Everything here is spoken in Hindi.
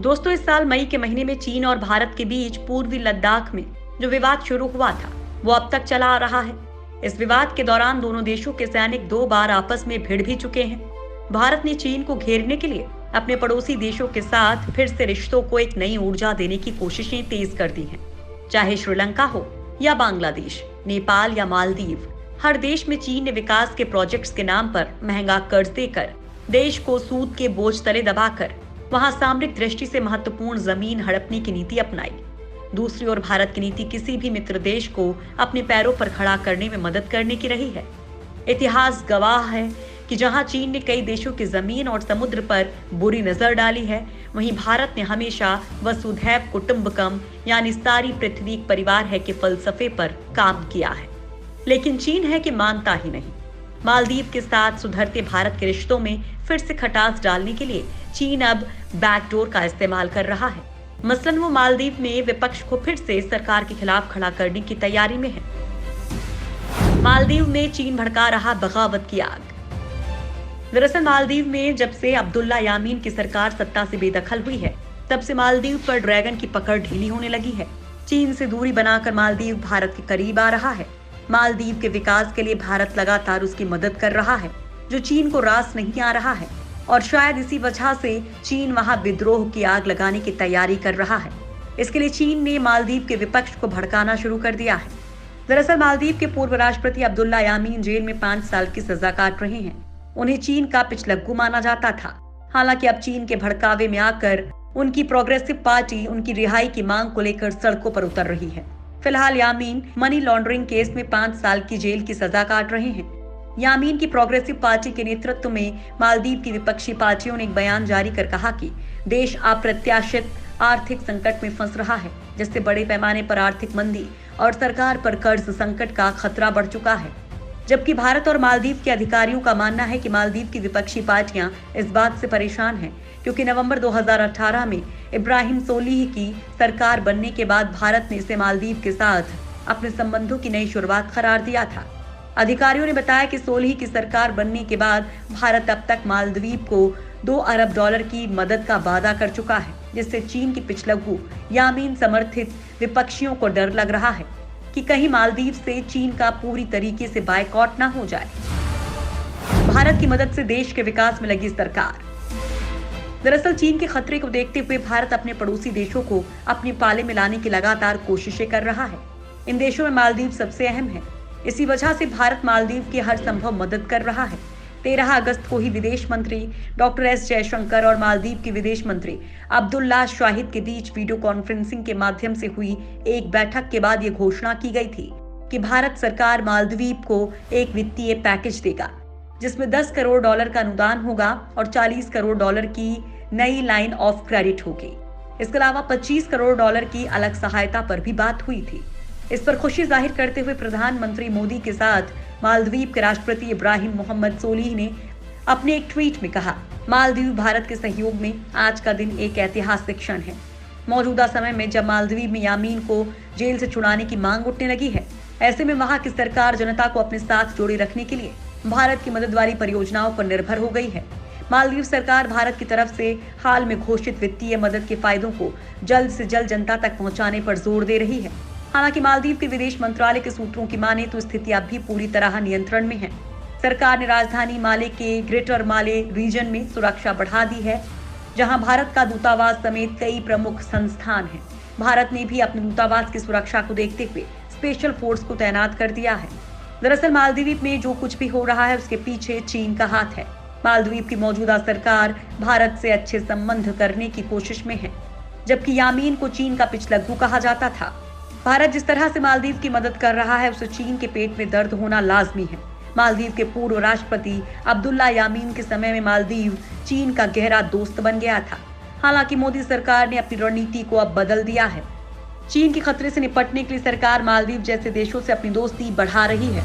दोस्तों, इस साल मई के महीने में चीन और भारत के बीच पूर्वी लद्दाख में जो विवाद शुरू हुआ था, वो अब तक चला आ रहा है। इस विवाद के दौरान दोनों देशों के सैनिक 2 बार आपस में भिड़ भी चुके हैं। भारत ने चीन को घेरने के लिए अपने पड़ोसी देशों के साथ फिर से रिश्तों को एक नई ऊर्जा देने की कोशिशें तेज कर दी हैं। चाहे श्रीलंका हो या बांग्लादेश, नेपाल या मालदीव, हर देश में चीन ने विकास के प्रोजेक्ट्स के नाम पर महंगा कर्ज देकर देश को सूद के बोझ तले दबाकर वहां सामरिक दृष्टि से महत्वपूर्ण जमीन हड़पने की नीति अपनाई। दूसरी ओर भारत की नीति किसी भी मित्र देश को अपने पैरों पर खड़ा करने में मदद करने की रही है। इतिहास गवाह है कि जहां चीन ने कई देशों की जमीन और समुद्र पर बुरी नजर डाली है, वहीं भारत ने हमेशा वसुधैव कुटुंबकम यानी सारी पृथ्वी एक परिवार है के फलसफे पर काम किया है। लेकिन चीन है कि मानता ही नहीं। मालदीव के साथ सुधरते भारत के रिश्तों में फिर से खटास डालने के लिए चीन अब बैकडोर का इस्तेमाल कर रहा है। मसलन वो मालदीव में विपक्ष को फिर से सरकार के खिलाफ खड़ा करने की तैयारी में है। मालदीव में चीन भड़का रहा बगावत की आग। दरअसल मालदीव में जब से अब्दुल्ला यामीन की सरकार सत्ता से बेदखल हुई है, तब से मालदीव पर ड्रैगन की पकड़ ढीली होने लगी है। चीन से दूरी बनाकर मालदीव भारत के करीब आ रहा है। मालदीव के विकास के लिए भारत लगातार उसकी मदद कर रहा है, जो चीन को रास नहीं आ रहा है, और शायद इसी वजह से चीन वहां विद्रोह की आग लगाने की तैयारी कर रहा है। इसके लिए चीन ने मालदीव के विपक्ष को भड़काना शुरू कर दिया है। दरअसल मालदीव के पूर्व राष्ट्रपति अब्दुल्ला यामीन जेल में 5 साल की सजा काट रहे हैं। उन्हें चीन का पिछलग्गू माना जाता था। हालांकि अब चीन के भड़कावे में आकर उनकी प्रोग्रेसिव पार्टी उनकी रिहाई की मांग को लेकर सड़कों पर उतर रही है। फिलहाल यामीन मनी लॉन्ड्रिंग केस में 5 साल की जेल की सजा काट रहे हैं। यामीन की प्रोग्रेसिव पार्टी के नेतृत्व में मालदीव की विपक्षी पार्टियों ने एक बयान जारी कर कहा कि देश अप्रत्याशित आर्थिक संकट में फंस रहा है, जिससे बड़े पैमाने पर आर्थिक मंदी और सरकार पर कर्ज संकट का खतरा बढ़ चुका है। जबकि भारत और मालदीव के अधिकारियों का मानना है कि मालदीव की विपक्षी पार्टियां इस बात से परेशान हैं क्योंकि नवंबर 2018 में इब्राहिम सोलिह की सरकार बनने के बाद भारत ने इसे मालदीव के साथ अपने संबंधों की नई शुरुआत करार दिया था। अधिकारियों ने बताया कि सोलिह की सरकार बनने के बाद भारत अब तक मालदीव को $2 अरब की मदद का वादा कर चुका है, जिससे चीन के पिछलग्गू यामीन समर्थित विपक्षियों को डर लग रहा है कि कहीं मालदीव से चीन का पूरी तरीके से बायकॉट ना हो जाए। भारत की मदद से देश के विकास में लगी सरकार। दरअसल चीन के खतरे को देखते हुए भारत अपने पड़ोसी देशों को अपने पाले में लाने की लगातार कोशिशें कर रहा है। इन देशों में मालदीव सबसे अहम है। इसी वजह से भारत मालदीव की हर संभव मदद कर रहा है। 13 अगस्त को ही विदेश मंत्री डॉक्टर एस जयशंकर और मालदीव के विदेश मंत्री अब्दुल्ला शाहिद के बीच वीडियो कॉन्फ्रेंसिंग के माध्यम से हुई एक बैठक के बाद ये घोषणा की गई थी कि भारत सरकार मालदीव को एक वित्तीय पैकेज देगा, जिसमें $10 करोड़ का अनुदान होगा और $40 करोड़ की नई लाइन ऑफ क्रेडिट होगी। इसके अलावा $25 करोड़ की अलग सहायता पर भी बात हुई थी। इस पर खुशी जाहिर करते हुए प्रधानमंत्री मोदी के साथ मालदीव के राष्ट्रपति इब्राहिम मोहम्मद सोलिह ने अपने एक ट्वीट में कहा, मालदीव भारत के सहयोग में आज का दिन एक ऐतिहासिक क्षण है। मौजूदा समय में जब मालदीव में यामीन को जेल से छुड़ाने की मांग उठने लगी है, ऐसे में वहां की सरकार जनता को अपने साथ जोड़े रखने के लिए भारत की मदद वाली परियोजनाओं पर निर्भर हो गई है। मालदीव सरकार भारत की तरफ से हाल में घोषित वित्तीय मदद के फायदों को जल्द से जल्द जनता तक पहुंचाने पर जोर दे रही है। हालांकि मालदीव के विदेश मंत्रालय के सूत्रों की माने तो स्थिति अब भी पूरी तरह नियंत्रण में है। सरकार ने राजधानी माले के ग्रेटर माले रीजन में सुरक्षा बढ़ा दी है, जहां भारत का दूतावास समेत कई प्रमुख संस्थान हैं। भारत ने भी अपने दूतावास की सुरक्षा को देखते हुए स्पेशल फोर्स को तैनात कर दिया है। दरअसल मालदीव में जो कुछ भी हो रहा है उसके पीछे चीन का हाथ है। मालदीव की मौजूदा सरकार भारत से अच्छे संबंध करने की कोशिश में है, जबकि यामीन को चीन का पिछलग्गू कहा जाता था। भारत जिस तरह से मालदीव की मदद कर रहा है, उसे चीन के पेट में दर्द होना लाजमी है। मालदीव के पूर्व राष्ट्रपति अब्दुल्ला यामीन के समय में मालदीव चीन का गहरा दोस्त बन गया था। हालांकि मोदी सरकार ने अपनी रणनीति को अब बदल दिया है। चीन के खतरे से निपटने के लिए सरकार मालदीव जैसे देशों से अपनी दोस्ती बढ़ा रही है।